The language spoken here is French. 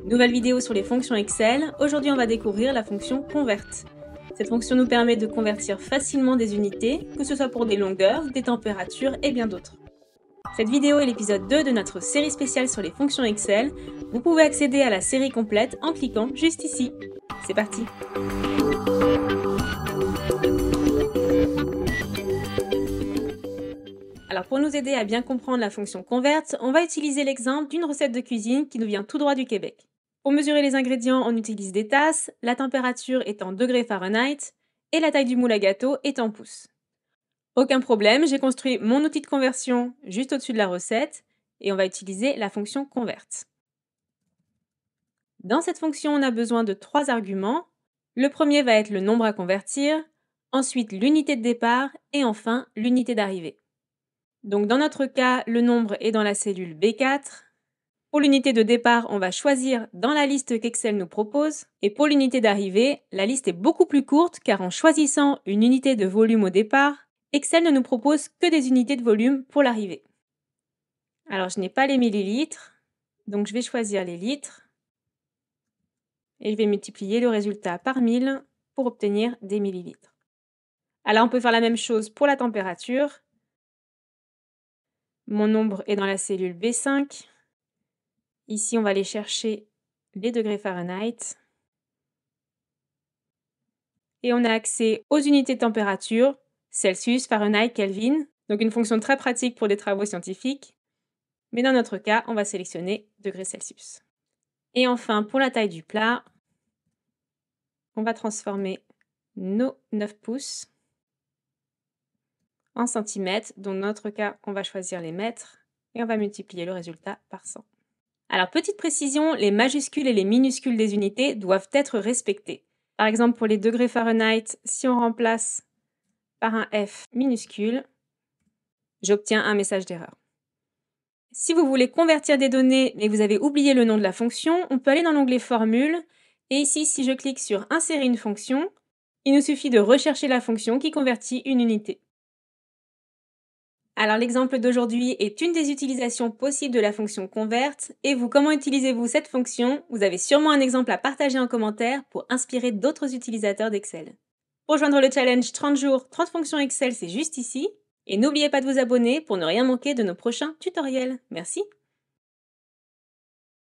Nouvelle vidéo sur les fonctions Excel. Aujourd'hui, on va découvrir la fonction convert. Cette fonction nous permet de convertir facilement des unités, que ce soit pour des longueurs, des températures et bien d'autres. Cette vidéo est l'épisode 2 de notre série spéciale sur les fonctions Excel. Vous pouvez accéder à la série complète en cliquant juste ici. C'est parti! Alors pour nous aider à bien comprendre la fonction convert, on va utiliser l'exemple d'une recette de cuisine qui nous vient tout droit du Québec. Pour mesurer les ingrédients, on utilise des tasses, la température est en degrés Fahrenheit et la taille du moule à gâteau est en pouces. Aucun problème, j'ai construit mon outil de conversion juste au-dessus de la recette et on va utiliser la fonction convert. Dans cette fonction, on a besoin de 3 arguments. Le premier va être le nombre à convertir, ensuite l'unité de départ et enfin l'unité d'arrivée. Donc dans notre cas, le nombre est dans la cellule B4. Pour l'unité de départ, on va choisir dans la liste qu'Excel nous propose. Et pour l'unité d'arrivée, la liste est beaucoup plus courte car en choisissant une unité de volume au départ, Excel ne nous propose que des unités de volume pour l'arrivée. Alors je n'ai pas les millilitres, donc je vais choisir les litres. Et je vais multiplier le résultat par 1000 pour obtenir des millilitres. Alors on peut faire la même chose pour la température. Mon nombre est dans la cellule B5. Ici, on va aller chercher les degrés Fahrenheit. Et on a accès aux unités de température, Celsius, Fahrenheit, Kelvin. Donc une fonction très pratique pour des travaux scientifiques. Mais dans notre cas, on va sélectionner degrés Celsius. Et enfin, pour la taille du plat, on va transformer nos 9 pouces en centimètres. Dans notre cas, on va choisir les mètres et on va multiplier le résultat par 100. Alors, petite précision, les majuscules et les minuscules des unités doivent être respectées. Par exemple, pour les degrés Fahrenheit, si on remplace par un F minuscule, j'obtiens un message d'erreur. Si vous voulez convertir des données mais que vous avez oublié le nom de la fonction, on peut aller dans l'onglet Formule et ici, si je clique sur Insérer une fonction, il nous suffit de rechercher la fonction qui convertit une unité. Alors l'exemple d'aujourd'hui est une des utilisations possibles de la fonction convert. Et vous, comment utilisez-vous cette fonction? Vous avez sûrement un exemple à partager en commentaire pour inspirer d'autres utilisateurs d'Excel. Pour rejoindre le challenge 30 jours, 30 fonctions Excel, c'est juste ici. Et n'oubliez pas de vous abonner pour ne rien manquer de nos prochains tutoriels. Merci!